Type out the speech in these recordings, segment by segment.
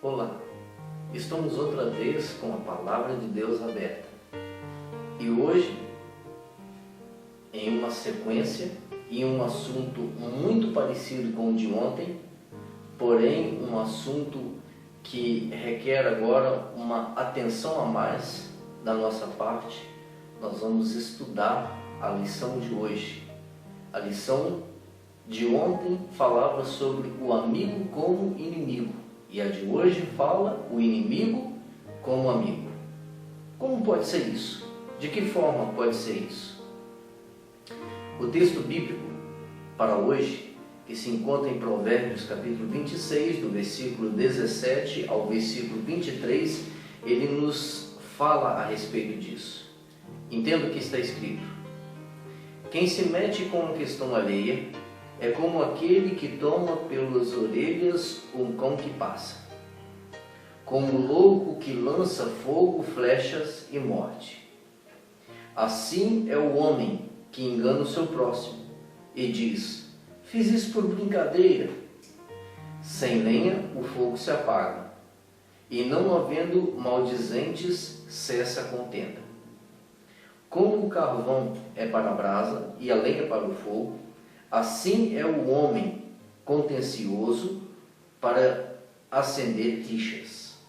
Olá, estamos outra vez com a Palavra de Deus aberta e hoje, em uma sequência e um assunto muito parecido com o de ontem, porém um assunto que requer agora uma atenção a mais da nossa parte. Nós vamos estudar a lição de hoje. A lição de ontem falava sobre o amigo como inimigo. E a de hoje fala o inimigo como amigo. Como pode ser isso? De que forma pode ser isso? O texto bíblico para hoje, que se encontra em Provérbios capítulo 26, do versículo 17 ao versículo 23, ele nos fala a respeito disso. Entenda o que está escrito. Quem se mete com a questão alheia é como aquele que toma pelas orelhas um cão que passa, como o louco que lança fogo, flechas e morte. Assim é o homem que engana o seu próximo e diz: fiz isso por brincadeira. Sem lenha o fogo se apaga, e não havendo maldizentes cessa a contenda. Como o carvão é para a brasa e a lenha para o fogo, assim é o homem contencioso para acender rixas.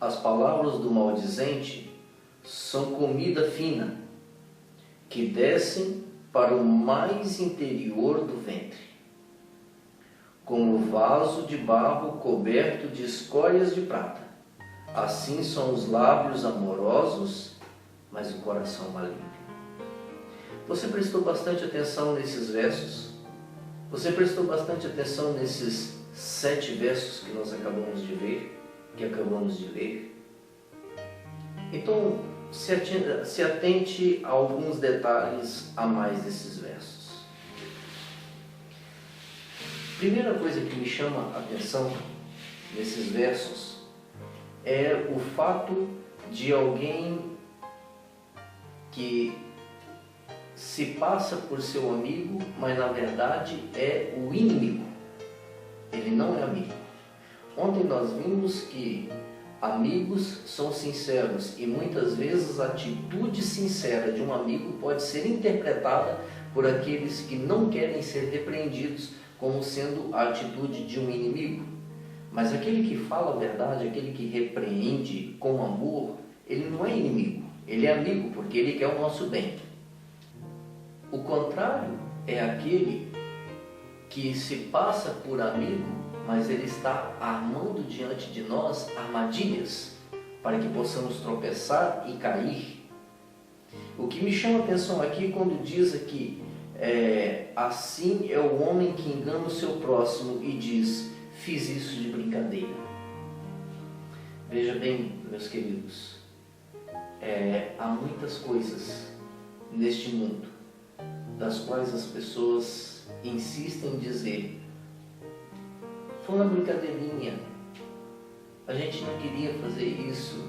As palavras do maldizente são comida fina, que descem para o mais interior do ventre, como vaso de barro coberto de escórias de prata. Assim são os lábios amorosos, mas o coração maligno. Você prestou bastante atenção nesses versos? Você prestou bastante atenção nesses 7 versos que nós acabamos de ler? Então, se atente a alguns detalhes a mais desses versos. Primeira coisa que me chama a atenção nesses versos é o fato de alguém que se passa por seu amigo, mas na verdade é o inimigo. Ele não é amigo. Ontem nós vimos que amigos são sinceros e muitas vezes a atitude sincera de um amigo pode ser interpretada por aqueles que não querem ser repreendidos como sendo a atitude de um inimigo. Mas aquele que fala a verdade, aquele que repreende com amor, ele não é inimigo, ele é amigo porque ele quer o nosso bem. O contrário é aquele que se passa por amigo, mas ele está armando diante de nós armadilhas para que possamos tropeçar e cair. O que me chama a atenção aqui quando diz aqui, assim é o homem que engana o seu próximo e diz: fiz isso de brincadeira. Veja bem, meus queridos, há muitas coisas neste mundo das quais as pessoas insistem em dizer: foi uma brincadeirinha, a gente não queria fazer isso,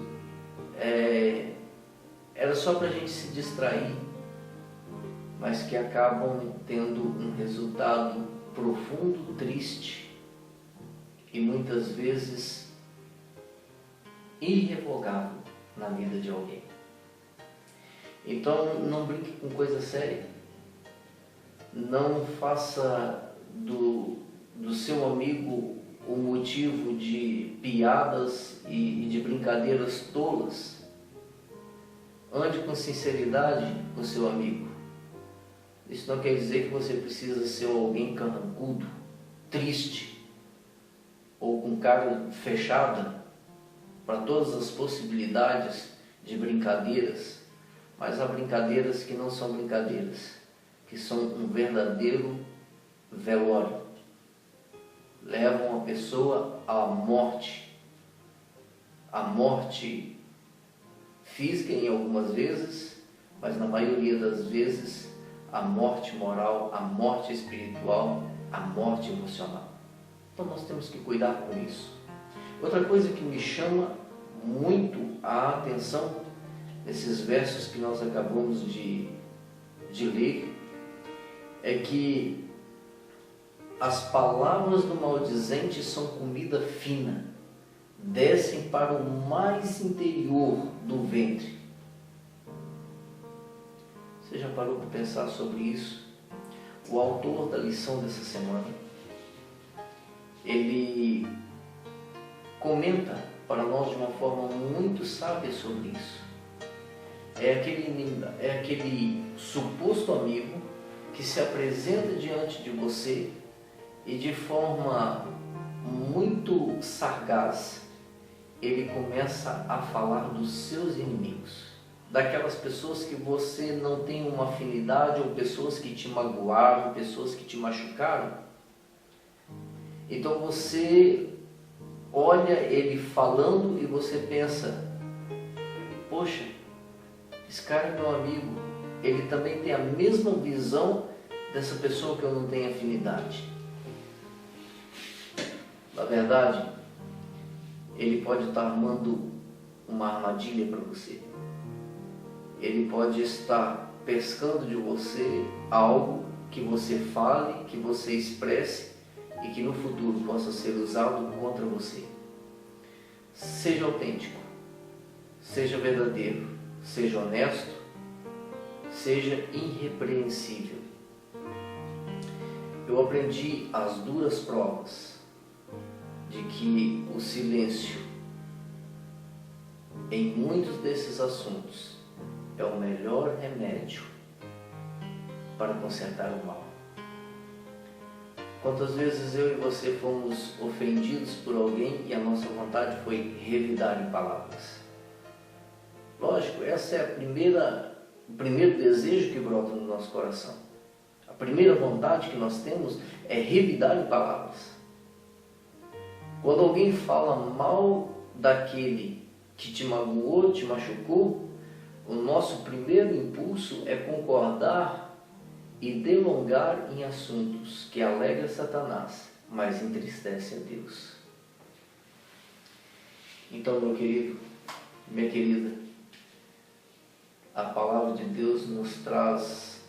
era só para a gente se distrair, mas que acabam tendo um resultado profundo, triste e muitas vezes irrevogável na vida de alguém. Então não brinque com coisa séria. Não faça do seu amigo o motivo de piadas e de brincadeiras tolas. Ande com sinceridade com seu amigo. Isso não quer dizer que você precisa ser alguém carrancudo, triste ou com cara fechada para todas as possibilidades de brincadeiras, mas há brincadeiras que não são brincadeiras, que são um verdadeiro velório. Levam a pessoa à morte. A morte física em algumas vezes, mas na maioria das vezes a morte moral, a morte espiritual, a morte emocional. Então nós temos que cuidar com isso. Outra coisa que me chama muito a atenção nesses versos que nós acabamos de ler é que as palavras do maldizente são comida fina, descem para o mais interior do ventre. Você já parou para pensar sobre isso? O autor da lição dessa semana, ele comenta para nós de uma forma muito sábia sobre isso. É aquele suposto amigo que se apresenta diante de você e de forma muito sagaz, ele começa a falar dos seus inimigos, daquelas pessoas que você não tem uma afinidade, ou pessoas que te magoaram, pessoas que te machucaram. Então você olha ele falando e você pensa, poxa, esse cara é meu amigo, ele também tem a mesma visão dessa pessoa que eu não tenho afinidade. Na verdade, ele pode estar armando uma armadilha para você. Ele pode estar pescando de você algo que você fale, que você expresse e que no futuro possa ser usado contra você. Seja autêntico, seja verdadeiro, seja honesto, seja irrepreensível. Eu aprendi as duras provas de que o silêncio em muitos desses assuntos é o melhor remédio para consertar o mal. Quantas vezes eu e você fomos ofendidos por alguém e a nossa vontade foi revidar em palavras? Lógico, essa é o primeiro desejo que brota no nosso coração. A primeira vontade que nós temos é revidar em palavras. Quando alguém fala mal daquele que te magoou, te machucou, o nosso primeiro impulso é concordar e delongar em assuntos que alegram Satanás, mas entristece a Deus. Então, meu querido, minha querida, a palavra de Deus nos traz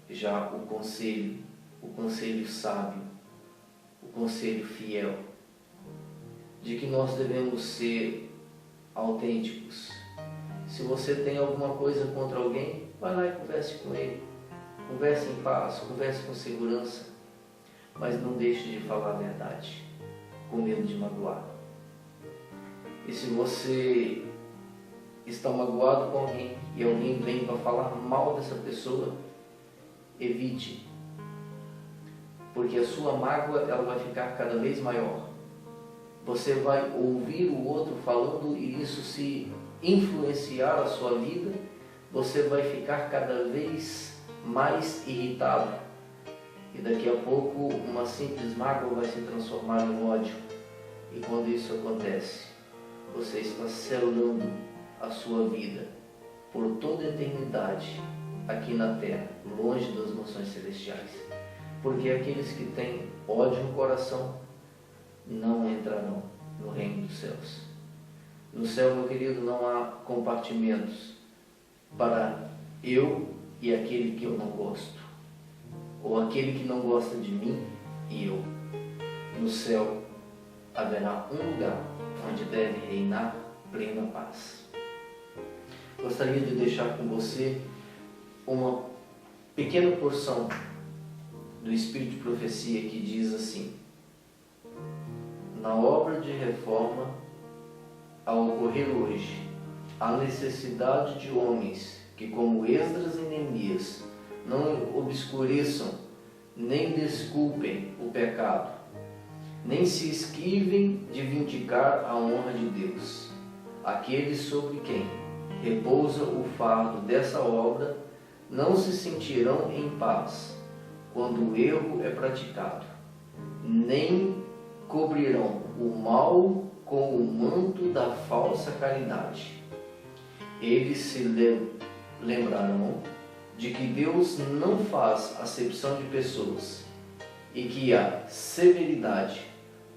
já o conselho sábio, o conselho fiel, de que nós devemos ser autênticos. Se você tem alguma coisa contra alguém, vai lá e converse com ele. Converse em paz, converse com segurança, mas não deixe de falar a verdade, com medo de magoar. E se você está magoado com alguém e alguém vem para falar mal dessa pessoa, evite, porque a sua mágoa ela vai ficar cada vez maior. Você vai ouvir o outro falando e isso se influenciar a sua vida, você vai ficar cada vez mais irritado e daqui a pouco uma simples mágoa vai se transformar em ódio, e quando isso acontece, você está selando a sua vida por toda a eternidade aqui na terra, longe das mansões celestiais, porque aqueles que têm ódio no coração não entrarão no reino dos céus. No céu, meu querido, não há compartimentos para eu e aquele que eu não gosto, ou aquele que não gosta de mim e eu. No céu haverá um lugar onde deve reinar plena paz. Gostaria de deixar com você uma pequena porção do Espírito de Profecia que diz assim: na obra de reforma a ocorrer hoje, há necessidade de homens que, como Esdras e Neemias, não obscureçam nem desculpem o pecado, nem se esquivem de vindicar a honra de Deus. Aqueles sobre quem repousa o fardo dessa obra não se sentirão em paz quando o erro é praticado, nem cobrirão o mal com o manto da falsa caridade. Eles se lembrarão de que Deus não faz acepção de pessoas e que a severidade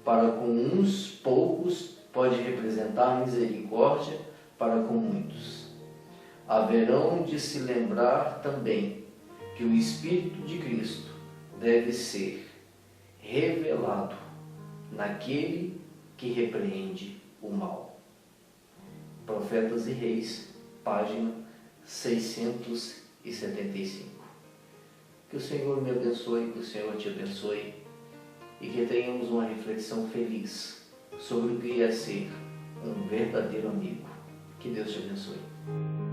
para com uns poucos pode representar misericórdia para com muitos. Haverão de se lembrar também que o Espírito de Cristo deve ser revelado naquele que repreende o mal. Profetas e Reis, página 675. Que o Senhor me abençoe, que o Senhor te abençoe e que tenhamos uma reflexão feliz sobre o que é ser um verdadeiro amigo. Que Deus te abençoe.